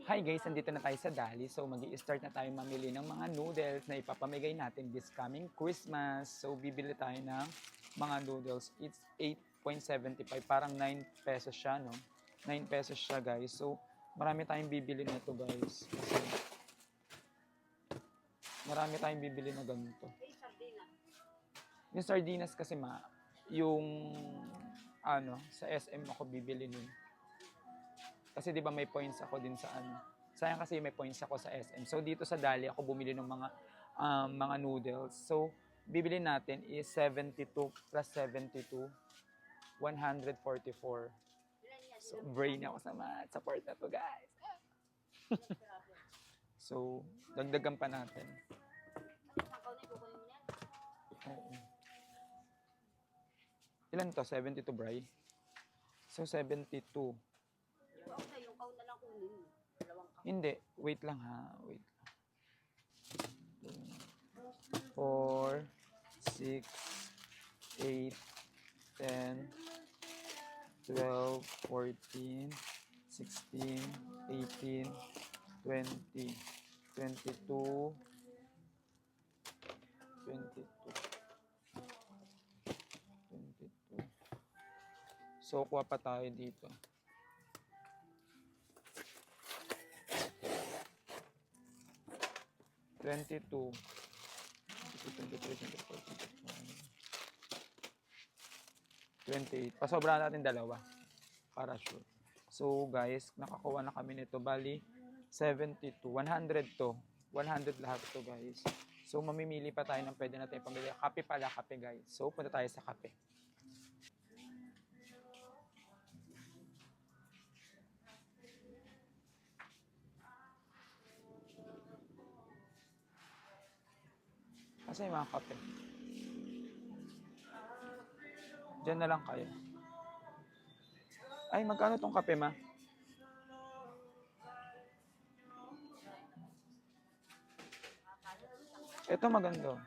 Hi guys, nandito na tayo sa Dali. So mag-i-start na tayo mamili ng mga noodles na ipapamigay natin this coming Christmas. So bibili tayo ng mga noodles. It's 8.75. Parang 9 pesos siya, no? 9 pesos siya guys. So marami tayong bibili nito guys. Kasi marami tayong bibili na ganito. Yung sardinas kasi yung sa SM ako bibili nun. Kasi 'di ba may points ako din sa Sayang kasi may points ako sa SM. So dito sa Dali ako bumili ng mga noodles. So bibili natin is 72 plus 72 144. So brain ako sa math. Support na to guys. So dagdagan pa natin. Oo. Ilan to? 72 Bray? So 72. Yung kaun na lang kunin. Hindi. Wait lang ha. Wait. 4, 6, 8, 10, 12, 14, 16, 18, 20, 22, 22, 22. So, kuha pa tayo dito. 22, 28. Pasobra natin dalawa. Para sure. So guys, nakakuha na kami nito. Bali, 72. 100 to. 100 lahat to guys. So mamimili pa tayo ng pwede natin pamili. Kape pala, kape guys. So punta tayo sa kape. Kasi yung mga kape. Diyan na lang kayo. Ay, magkano tong kape, ma? Ito maganda.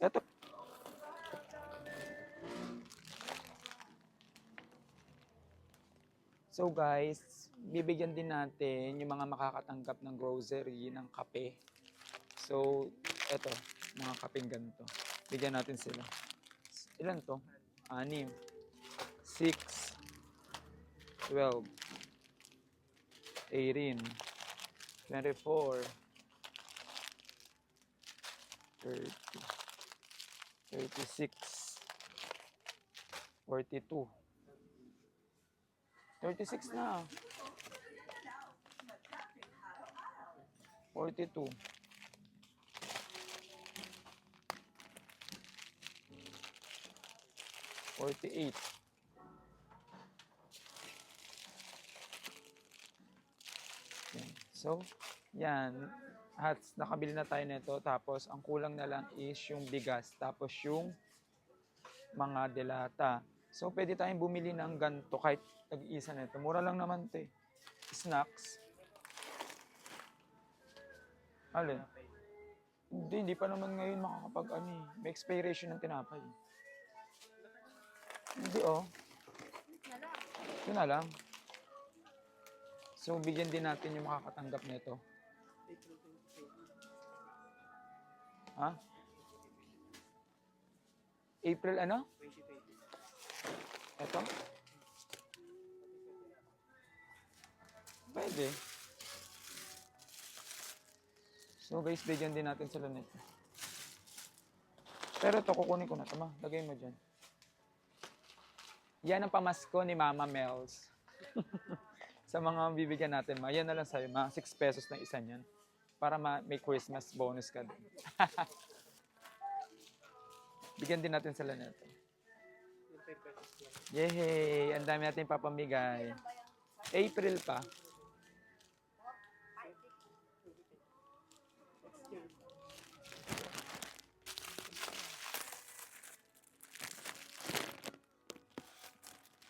Ito. So guys, bibigyan din natin yung mga makakatanggap ng grocery, ng kape. So, eto, mga kapeng ganito. Bigyan natin sila. Ilan to? 6, 6, 12, 18, 24, 30, 36, 42. 36 na. 42. 48. Yan. So, yan. Nakabili na tayo nito. Tapos, ang kulang na lang is yung bigas. Tapos, yung mga delata. So, pwede tayong bumili ng ganito kahit tag-isa nito. Mura lang naman ito eh. Snacks. Alin? Hindi pa naman ngayon may expiration ng tinapay. Hindi Ito na lang. So, bigyan din natin yung makakatanggap nito. Ha? April ano? 2020. Ito? Pwede. So guys, bigyan din natin sila nito. Pero ito, kukunin ko na ito. Lagay mo dyan. Yan ang pamasko ni Mama Mels. Sa mga bibigyan natin, yan na lang sa'yo. 6 pesos na isa niyan. Para may Christmas bonus ka din. Bigyan din natin sila nito. Yehey! Ang dami natin papamigay. April pa.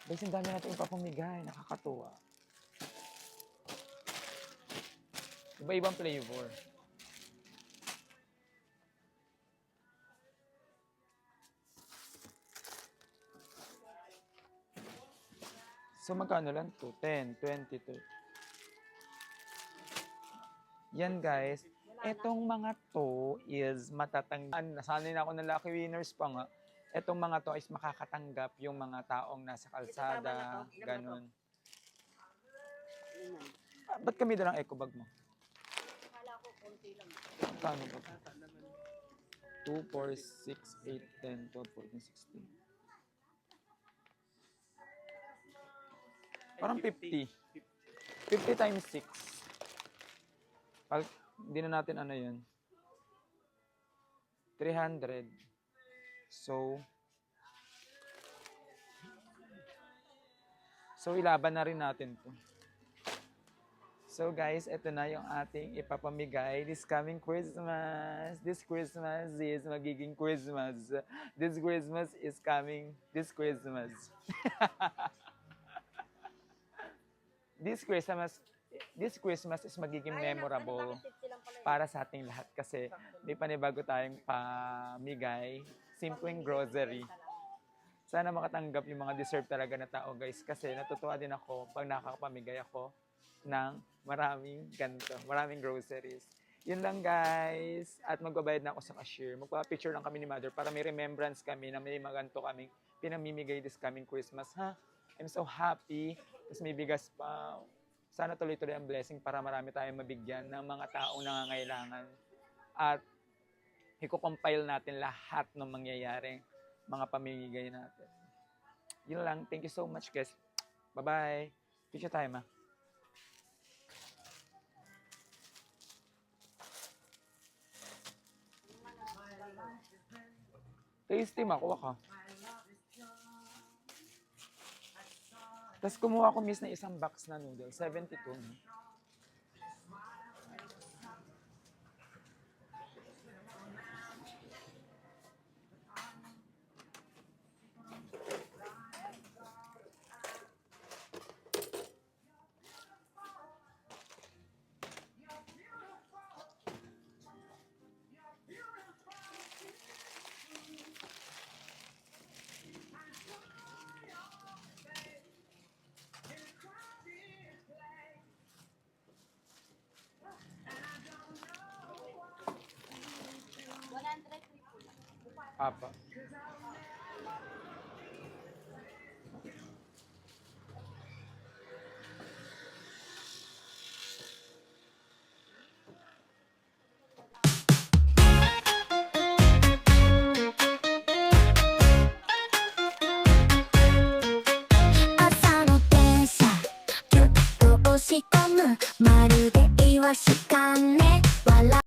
Guys, ang dami natin ipapamigay. Nakakatuwa. Iba-ibang flavor. So, magkano lang to? 10, 20, 30. Yan, guys. Etong mga to is matatanggan. Nasanay na ako ng Lucky Winners pa nga. Etong mga to is makakatanggap yung mga taong nasa kalsada, ganun. Ganyan. Ba't kami dalang eco bag mo? Akala ko konti lang. Kano ba? 2, 4, 6, 8, 10, 12, 14, 16. Parang 50. 50 times 6. Hindi na natin ano yun. 300. So, ilaban na rin natin to. So guys, ito na yung ating ipapamigay this coming Christmas. This Christmas is magiging Christmas. This Christmas is coming this Christmas. This Christmas is magiging memorable para sa ating lahat kasi may panibago tayong pamigay, simpleng grocery. Sana makatanggap yung mga deserve talaga na tao guys kasi natutuwa din ako pag nakakapamigay ako ng maraming ganito, maraming groceries. Yun lang guys. At magbabayad na ako sa cashier. Magpapicture lang kami ni Mother para may remembrance kami na may maganto kaming pinamimigay this coming Christmas. Ha? I'm so happy. Tapos may bigas pa. Sana tuloy-tuloy ang blessing para marami tayong mabigyan ng mga taong nangangailangan. At i-compile natin lahat ng mangyayaring mga pamimigay natin. Yun lang. Thank you so much guys. Bye-bye. Picture time ha. Tasty, makuha ka. Tapos kumuha ko miss na isang box na noodle. 72. No? Apa.